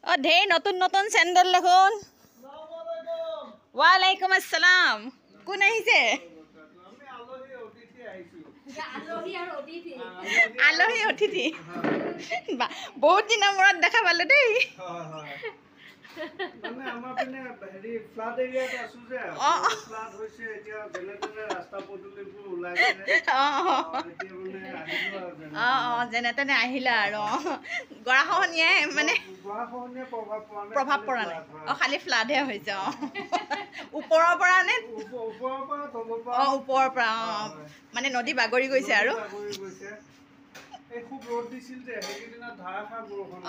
ও ঢেৰ নতুন নতুন চেণ্ডেল দেখোন। ওয়ালাইকুম আসসালাম। কোন আহিছে? আলহী অতিথি। বহুত দিনৰ মূৰত দেখা পালো দেই। মানে আমাৰ পিনে হেৰি ফ্লাড এৰিয়াত আছো যে ফ্লাড হৈছে এতিয়া যেনে তেনে ৰাস্তা পদূলিবোৰ ওলাইছে এতিয়া মানে আহিলো আৰু যেনে তেনে আহিলা আৰু গৰাখহনীয়াই মানে গৰাখহনীয়া প্ৰভাৱ পৰা নাই। খালি ফ্লাডহে হৈছে। ওপৰৰ পৰা নে? ওপৰৰ পৰা তলৰ পৰা ওপৰৰ পৰা মানে নদী বাগৰি গৈছে আৰু এই খুব ৰ'দ দিছিল যে সেইদিনা ধাৰাসাৰ বৰষুণ।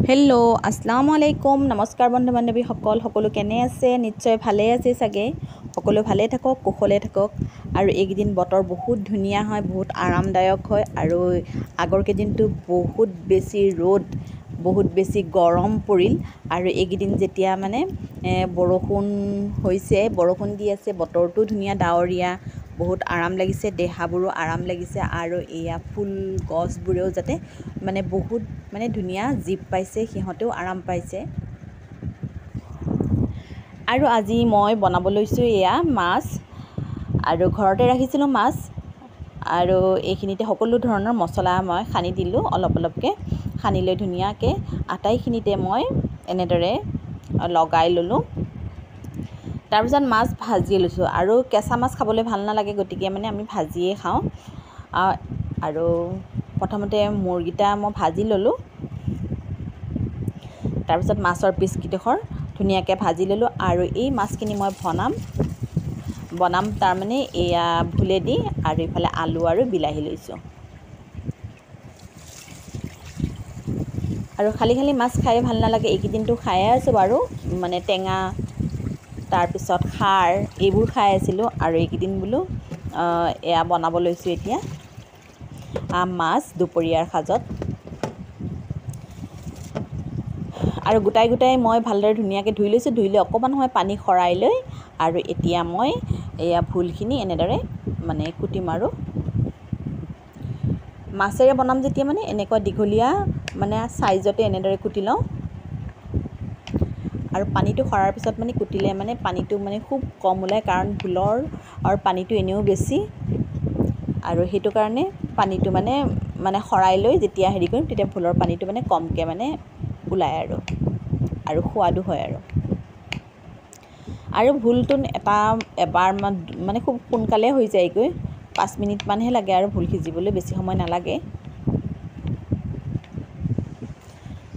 হেল্ল' আসসালামু আলাইকুম। নমস্কাৰ বন্ধু বান্ধৱীসকল, সকলো কেনে আছে? নিশ্চয় ভালেই আছে চাগে। সকলো ভালে থাকক, কুশলে থাকক। আৰু এইকেইদিন বতৰ বহুত ধুনীয়া হয়, বহুত আৰামদায়ক হয়। আৰু আগৰ কেইদিনটো বহুত বেছি ৰ'দ, বহুত বেছি গৰম পৰিল। আৰু এইকেইদিন যেতিয়া মানে বৰষুণ হৈছে, বৰষুণ দি আছে, বতৰটো ধুনীয়া ডাৱৰীয়া, বহুত আৰাম লাগিছে, দেহাবোৰো আৰাম লাগিছে। আৰু এয়া ফুল গছবোৰেও যাতে মানে বহুত মানে ধুনীয়া জীপ পাইছে, সিহঁতেও আৰাম পাইছে। আৰু আজি মই বনাব লৈছোঁ এয়া মাছ, আৰু ঘৰতে ৰাখিছিলোঁ মাছ। আৰু এইখিনিতে সকলো ধৰণৰ মছলা মই সানি দিলোঁ, অলপ অলপকৈ সানি লৈ ধুনীয়াকৈ আটাইখিনিতে মই এনেদৰে লগাই ল'লোঁ। তাৰপিছত মাছ ভাজি লৈছোঁ। আৰু কেঁচা মাছ খাবলৈ ভাল নালাগে, গতিকে মানে আমি ভাজিয়ে খাওঁ। আৰু প্ৰথমতে মূৰকেইটা মই ভাজি ল'লোঁ। তাৰপিছত মাছৰ পিচকেইডোখৰ ধুনীয়াকৈ ভাজি ল'লোঁ। আৰু এই মাছখিনি মই বনাম তাৰমানে এয়া ভোলেদি, আৰু ইফালে আলু আৰু বিলাহী লৈছোঁ। আৰু খালি খালি মাছ খাই ভাল নালাগে। এইকেইদিনটো খায়ে আছোঁ বাৰু, মানে টেঙা, তাৰপিছত খাৰ এইবোৰ খাই আছিলোঁ। আৰু এইকেইদিন বোলো এয়া বনাব লৈছোঁ এতিয়া মাছ দুপৰীয়াৰ সাজত। আৰু গোটাই গোটাই মই ভালদৰে ধুনীয়াকৈ ধুই লৈছোঁ। ধুই লৈ অকণমান সময় পানী খৰাই লৈ, আৰু এতিয়া মই এয়া ভোলখিনি এনেদৰে মানে কুটিম। আৰু মাছেৰে বনাম যেতিয়া মানে এনেকুৱা দীঘলীয়া মানে চাইজতে এনেদৰে কুটি লওঁ। আৰু পানীটো সৰাৰ পিছত মানে কুটিলে মানে পানীটো মানে খুব কম ওলায়, কাৰণ ভোলৰ পানীটো এনেও বেছি। আৰু সেইটো কাৰণে পানীটো মানে সৰাই লৈ যেতিয়া হেৰি কৰিম, তেতিয়া ভোলৰ পানীটো মানে কমকৈ মানে ওলায় আৰু সোৱাদো হয়। আৰু ভোলটো এবাৰ মানে খুব সোনকালে হৈ যায়গৈ, 5 মিনিটমানহে লাগে আৰু ভোল সিজিবলৈ, বেছি সময় নালাগে।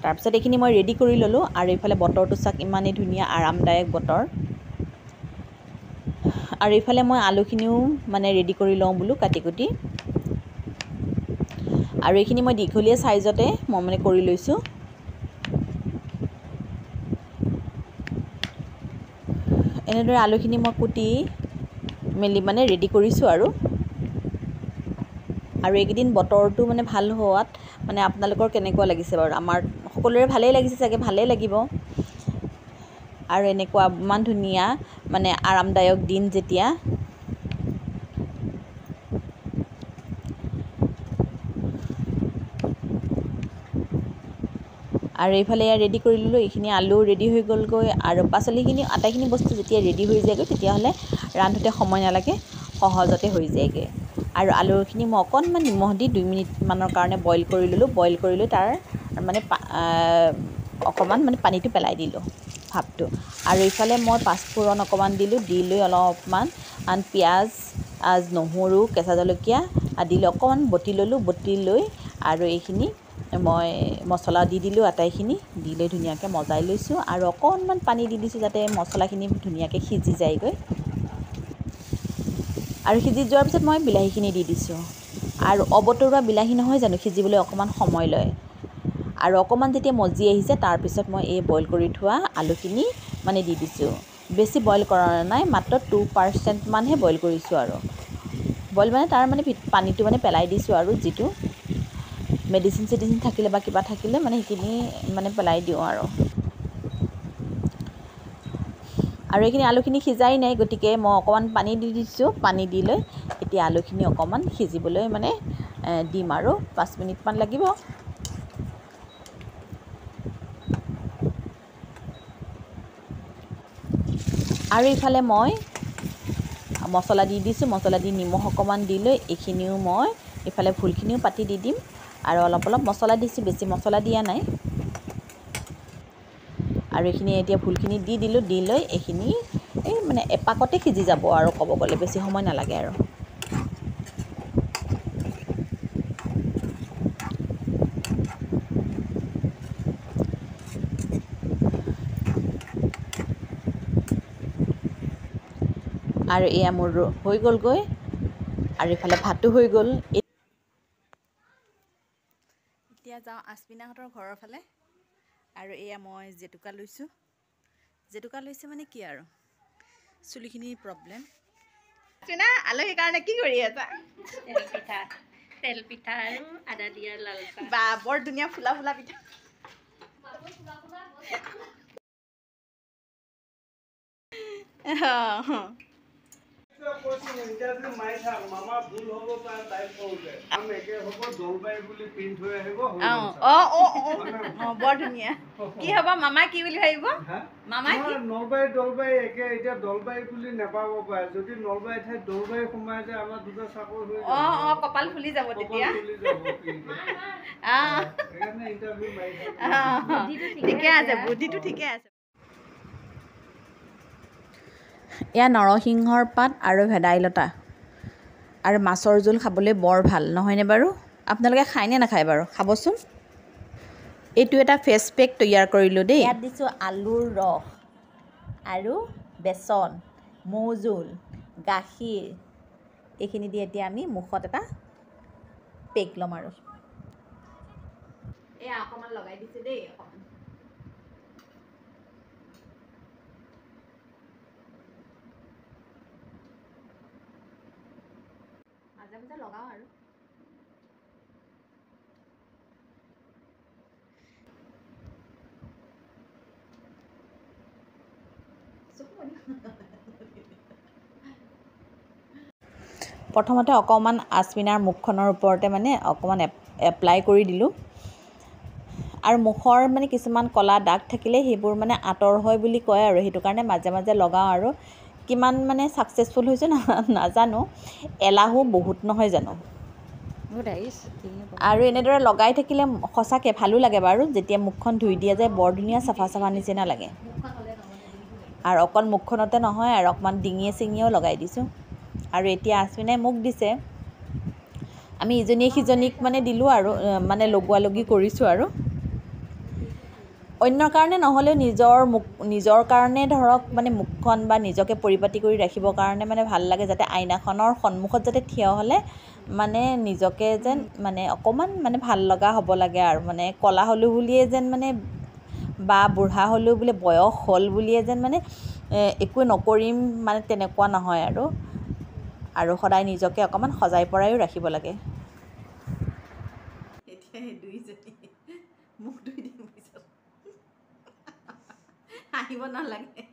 তাৰপিছত এইখিনি মই ৰেডি কৰি ল'লোঁ। আৰু এইফালে বতৰটো চাওক, ইমানেই ধুনীয়া আৰামদায়ক বতৰ। আৰু এইফালে মই আলুখিনিও মানে ৰেডি কৰি লওঁ বোলো, কাটি কুটি। আৰু এইখিনি মই দীঘলীয়া চাইজতে মই মানে কৰি লৈছোঁ। এনেদৰে আলুখিনি মই কুটি মেলি মানে ৰেডি কৰিছোঁ। আৰু এইকেইদিন বতৰটো মানে ভাল হোৱাত মানে আপোনালোকৰ কেনেকুৱা লাগিছে বাৰু? আমাৰ সকলোৰে ভালেই লাগিছে চাগে, ভালেই লাগিব। আৰু এনেকুৱা ইমান ধুনীয়া মানে আৰামদায়ক দিন যেতিয়া। আৰু এইফালে ৰেডি কৰি ল'লোঁ, এইখিনি আলু ৰেডি হৈ গ'লগৈ। আৰু পাচলিখিনি আটাইখিনি বস্তু যেতিয়া ৰেডি হৈ যায়গৈ, তেতিয়াহ'লে ৰান্ধোতে সময় নালাগে, সহজতে হৈ যায়গৈ। আৰু আলুখিনি মই অকণমান নিমখ দি 2 মিনিটমানৰ কাৰণে বইল কৰি ল'লোঁ। বইল কৰি লৈ তাৰ মানে অকণমান মানে পানীটো পেলাই দিলোঁ, ভাপটো। আৰু এইফালে মই পাঁচফোৰণ অকণমান দিলোঁ, দি লৈ অলপমান পিঁয়াজ, নহৰু, কেঁচা জলকীয়া দি লৈ অকণমান বটি ল'লোঁ। বটি লৈ আৰু এইখিনি মই মছলা দি দিলোঁ, আটাইখিনি দি লৈ ধুনীয়াকৈ মজাই লৈছোঁ। আৰু অকণমান পানী দি দিছোঁ, যাতে মছলাখিনি ধুনীয়াকৈ সিজি যায়গৈ। আৰু সিজি যোৱাৰ পিছত মই বিলাহীখিনি দি দিছোঁ। আৰু অবতৰুৱা বিলাহী নহয় জানো, সিজিবলৈ অকণমান সময় লয়। আৰু অকণমান যেতিয়া মজি আহিছে, তাৰপিছত মই এই বইল কৰি থোৱা আলুখিনি মানে দি দিছোঁ। বেছি বইল কৰা নাই, মাত্ৰ 2% বইল কৰিছোঁ। আৰু বইল মানে তাৰ মানে পানীটো মানে পেলাই দিছোঁ। আৰু যিটো মেডিচিন চেডিচিন থাকিলে বা কিবা থাকিলে মানে সেইখিনি মানে পেলাই দিওঁ। আৰু এইখিনি আলুখিনি সিজাই নাই, গতিকে মই অকণমান পানী দি দিছোঁ। পানী দি লৈ এতিয়া আলুখিনি অকণমান সিজিবলৈ মানে দিম আৰু 5 মিনিটমান লাগিব। আৰু ইফালে মই মছলা দি দিছোঁ, মছলা দি নিমখ অকণমান দি লৈ এইখিনিও মই ইফালে ভোলখিনিও পাতি দি দিম আৰু অলপ অলপ মছলা দিছোঁ, বেছি মছলা দিয়া নাই। আৰু এইখিনি এতিয়া ভোলখিনি দি দিলোঁ, দি লৈ এইখিনি এই মানে এপাকতে সিজি যাব আৰু ক'ব গ'লে বেছি সময় নালাগে আৰু। আৰু এয়া মোৰ হৈ গ'লগৈ আৰু ইফালে ভাতো হৈ গ'ল। এতিয়া যাওঁ আচপিনাহঁতৰ ঘৰৰ ফালে। আৰু এয়া মই জেতুকা লৈছোঁ। জেতুকা লৈছে মানে কি আৰু চুলিখিনিৰ প্ৰব্লেম। আচপিনা আলহীৰ কাৰণে কি কৰি আছা? তেল পিঠা আৰু আদা দিয়া লাল চাহ। বা বৰ ধুনীয়া ফুলা ফুলা পিঠা। ইণ্টাৰভিউ মাৰি থাক, মামা ভুল হ'ব পাৰে তাইক কওঁতে। নাম একে হ'ব, দলবাৰী বুলি প্ৰিণ্ট হৈ আহিব। বৰ ধুনীয়া। কি হ'ব মামাই কি বুলি ভাবিব? মামাই কি? নলবাৰী দলবাৰী একে, এতিয়া দলবাৰী বুলি নাপাব পাৰে। যদি নলবাৰী ঠাইত দলবাৰী সোমাই যায় আমাৰ দুটা চাকৰি হৈ যাব। কপাল ফুলি যাব তেতিয়া। সেইকাৰণে ইণ্টাৰভিউ মাৰি থাক। ঠিকে আছে, বুদ্ধিটো ঠিকে আছে। এয়া নৰসিংহৰ পাত আৰু ভেদাইলতা আৰু মাছৰ জোল খাবলৈ বৰ ভাল নহয়নে বাৰু? আপোনালোকে খায়নে নাখায় বাৰু? খাবচোন। এইটো এটা ফেচ পেক তৈয়াৰ কৰিলোঁ দেই। ইয়াত দিছোঁ আলুৰ ৰস আৰু বেচন, মৌজোল, গাখীৰ, এইখিনি দি এতিয়া আমি মুখত এটা পেক ল'ম আৰু। এয়া অকণমান লগাই দিছোঁ দেই, অকণমান। মাজে মাজে লগাওঁ আৰু। প্ৰথমতে অকণমান আচপিনাৰ মুখখনৰ ওপৰতে মানে অকণমান এপ্লাই কৰি দিলোঁ। আৰু মুখৰ মানে কিছুমান ক'লা দাগ থাকিলে সেইবোৰ মানে আঁতৰ হয় বুলি কয় আৰু সেইটো কাৰণে মাজে মাজে লগাওঁ আৰু। কিমান মানে ছাকচেছফুল হৈছে নাজানো, এলাহো বহুত নহয় জানো। আৰু এনেদৰে লগাই থাকিলে সঁচাকৈ ভালো লাগে বাৰু। যেতিয়া মুখখন ধুই দিয়া যায় বৰ ধুনীয়া চাফা চাফা নিচিনা লাগে। আৰু অকল মুখখনতে নহয় আৰু অকণমান ডিঙিয়ে চিঙিয়েও লগাই দিছোঁ। আৰু এতিয়া আচপিনাই মোক দিছে, আমি ইজনীয়ে সিজনীক মানে দিলোঁ আৰু মানে লগোৱা লগি কৰিছোঁ আৰু। অন্যৰ কাৰণে নহ'লেও নিজৰ কাৰণে ধৰক মানে মুখখন বা নিজকে পৰিপাটি কৰি ৰাখিবৰ কাৰণে মানে ভাল লাগে, যাতে আইনাখনৰ সন্মুখত যাতে থিয় হ'লে মানে নিজকে যেন মানে অকণমান মানে ভাল লগা হ'ব লাগে আৰু। মানে ক'লা হ'লোঁ বুলিয়ে যেন মানে বা বুঢ়া হ'লেও বোলে বয়স হ'ল বুলিয়ে যেন মানে একো নকৰিম মানে তেনেকুৱা নহয় আৰু। আৰু সদায় নিজকে অকণমান সজাই পৰাইও ৰাখিব লাগে। এতিয়া সেই দুইজনী মুখ ধুই দিম পিছত। হাঁহিব নালাগে।